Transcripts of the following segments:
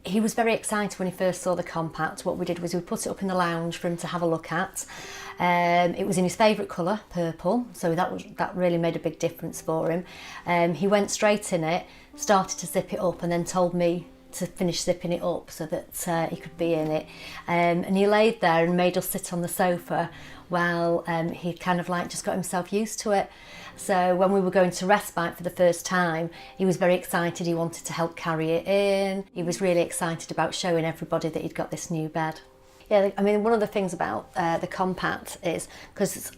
He was very excited when he first saw the compact. What we did was we put it up in the lounge for him to have a look at. It was in his favourite colour, purple, so that really made a big difference for him. He went straight in it, started to zip it up, and then told me to finish zipping it up so that he could be in it. And he laid there and made us sit on the sofa while he kind of like just got himself used to it. So when we were going to respite for the first time, he was very excited. He wanted to help carry it in. He was really excited about showing everybody that he'd got this new bed. Yeah, I mean, one of the things about the Compact is, because it's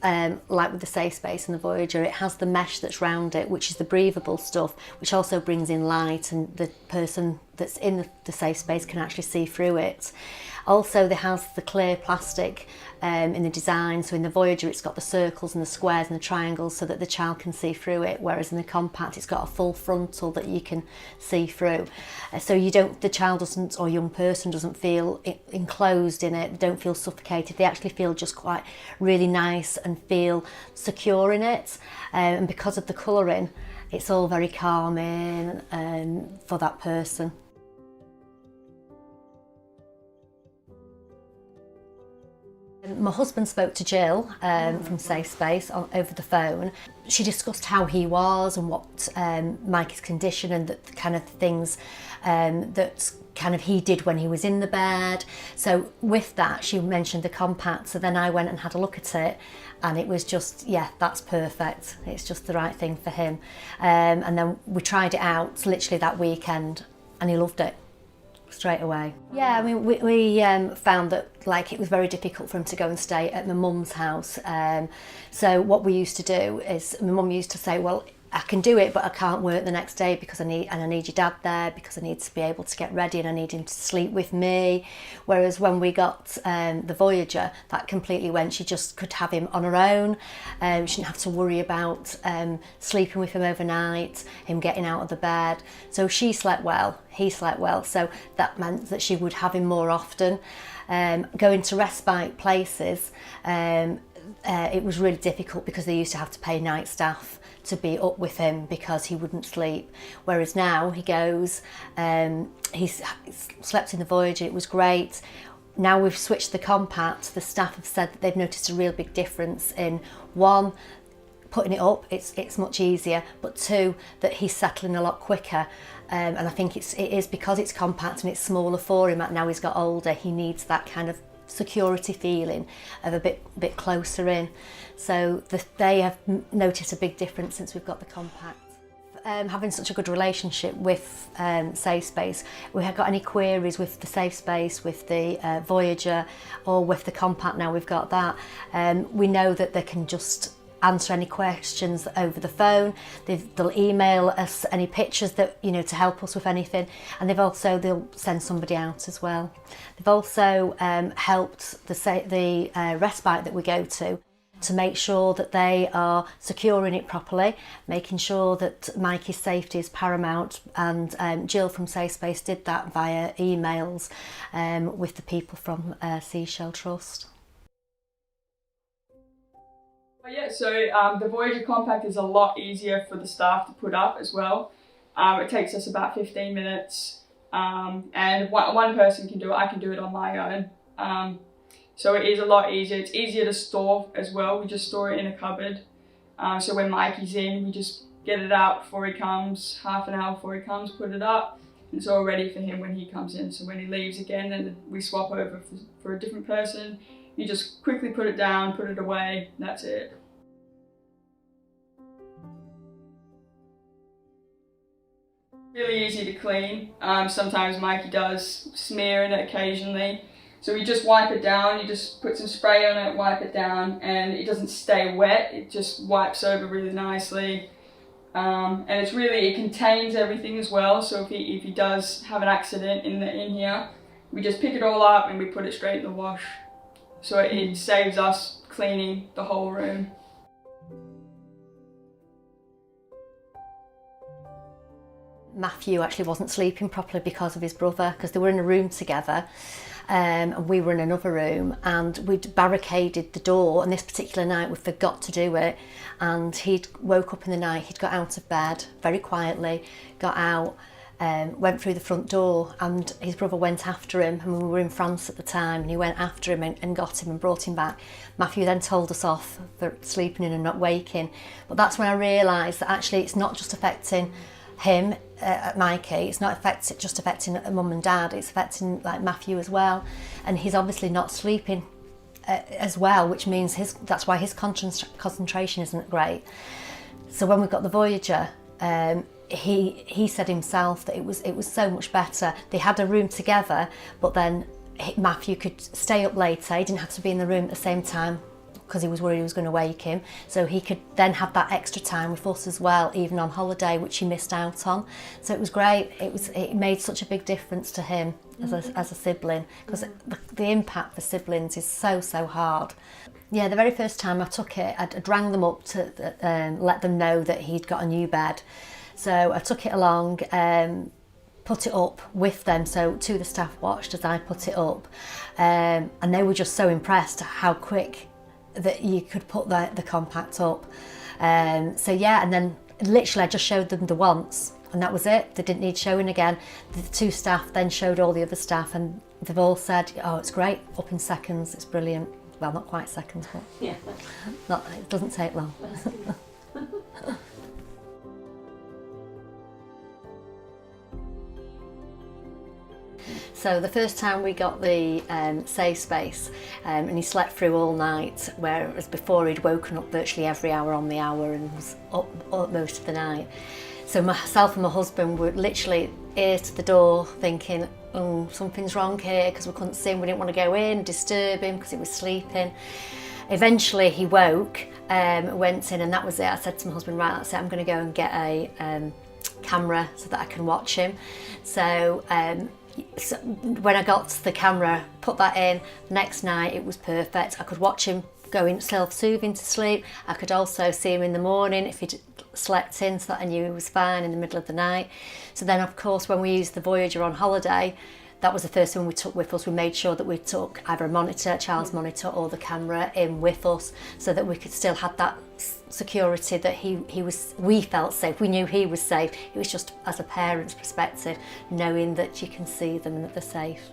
like with the Safe Space and the Voyager, it has the mesh that's round it, which is the breathable stuff, which also brings in light, and the person that's in the Safe Space can actually see through it. Also, there has the clear plastic in the design, so in the Voyager it's got the circles and the squares and the triangles so that the child can see through it, whereas in the Compact it's got a full frontal that you can see through. So the child doesn't, or young person doesn't feel enclosed in it, they don't feel suffocated, they actually feel just quite really nice and feel secure in it. And because of the colouring, it's all very calming for that person. My husband spoke to Jill from Safe Space over the phone. She discussed how he was and what Mikey's condition and the kind of things that kind of he did when he was in the bed. So with that, she mentioned the Compact. So then I went and had a look at it, and it was just, yeah, that's perfect. It's just the right thing for him. And then we tried it out literally that weekend, and he loved it straight away. Yeah, I mean, we found that like it was very difficult for him to go and stay at my mum's house. So what we used to do is, my mum used to say, well, I can do it, but I can't work the next day because I need your dad there, because I need to be able to get ready and I need him to sleep with me. Whereas when we got the Voyager, that completely went. She just could have him on her own. She didn't have to worry about sleeping with him overnight, him getting out of the bed. So she slept well, he slept well. So that meant that she would have him more often. Going to respite places, it was really difficult because they used to have to pay night staff to be up with him because he wouldn't sleep. Whereas now he goes, he's slept in the Voyager, it was great. Now we've switched the Compact, the staff have said that they've noticed a real big difference in, one, putting it up, it's much easier, but two, that he's settling a lot quicker. And I think it is because it's compact and it's smaller for him. Now he's got older, he needs that kind of security feeling of a bit closer in. So they have noticed a big difference since we've got the Compact. Having such a good relationship with Safe Space, we have got any queries with the Safe Space, with the Voyager, or with the Compact, now we've got that, we know that they can just answer any questions over the phone. They'll email us any pictures that, you know, to help us with anything, and they'll send somebody out as well. They've also helped the respite that we go to make sure that they are securing it properly, making sure that Mikey's safety is paramount, and Jill from Safe Space did that via emails with the people from Seashell Trust. Yeah, so the Voyager Compact is a lot easier for the staff to put up as well. It takes us about 15 minutes, and one person can do it. I can do it on my own. So it is a lot easier. It's easier to store as well. We just store it in a cupboard. So when Mikey's in, we just get it out before he comes, half an hour before he comes, put it up. And it's all ready for him when he comes in. So when he leaves again, then we swap over for a different person. You just quickly put it down, put it away, that's it. Really easy to clean. Sometimes Mikey does smear in it occasionally. So we just wipe it down, you just put some spray on it, wipe it down, and it doesn't stay wet, it just wipes over really nicely. And it contains everything as well, so if he does have an accident in here, we just pick it all up and we put it straight in the wash. So it saves us cleaning the whole room. Matthew actually wasn't sleeping properly because of his brother, because they were in a room together, and we were in another room, and we'd barricaded the door, and this particular night we forgot to do it, and he'd woke up in the night, he'd got out of bed very quietly, got out, went through the front door, and his brother went after him, and we were in France at the time, and he went after him and got him and brought him back. Matthew then told us off for sleeping in and not waking, but that's when I realised that actually it's not just affecting him, Mikey, it's not just affecting mum and dad, it's affecting like Matthew as well, and he's obviously not sleeping as well, which means that's why his concentration isn't great. So when we got the Voyager, he said himself that it was so much better. They had a room together, but then Matthew could stay up later. He didn't have to be in the room at the same time because he was worried he was going to wake him. So he could then have that extra time with us as well, even on holiday, which he missed out on. So it was great. It made such a big difference to him as a sibling, because the impact for siblings is so hard. Yeah, the very first time I took it, I'd rang them up to let them know that he'd got a new bed. So I took it along, put it up with them, so two of the staff watched as I put it up, and they were just so impressed how quick that you could put the compact up. So yeah, and then literally I just showed them the once, and that was it. They didn't need showing again. The two staff then showed all the other staff, and they've all said, oh, it's great, up in seconds, it's brilliant. Well, not quite seconds, but yeah, it doesn't take long. So the first time we got the safe space, and he slept through all night, whereas before he'd woken up virtually every hour on the hour and was up most of the night. So myself and my husband were literally ear to the door thinking, oh, something's wrong here, because we couldn't see him. We didn't want to go in, disturb him because he was sleeping. Eventually he woke, went in, and that was it. I said to my husband, right, that's it, I'm going to go and get a camera so that I can watch him. So when I got the camera, put that in, next night it was perfect. I could watch him going self-soothing to sleep. I could also see him in the morning if he'd slept in, so that I knew he was fine in the middle of the night. So then of course when we used the Voyager on holiday, that was the first one we took with us. We made sure that we took either a monitor, child's monitor, or the camera in with us, so that we could still have that security that we felt safe. We knew he was safe. It was just as a parent's perspective, knowing that you can see them and that they're safe.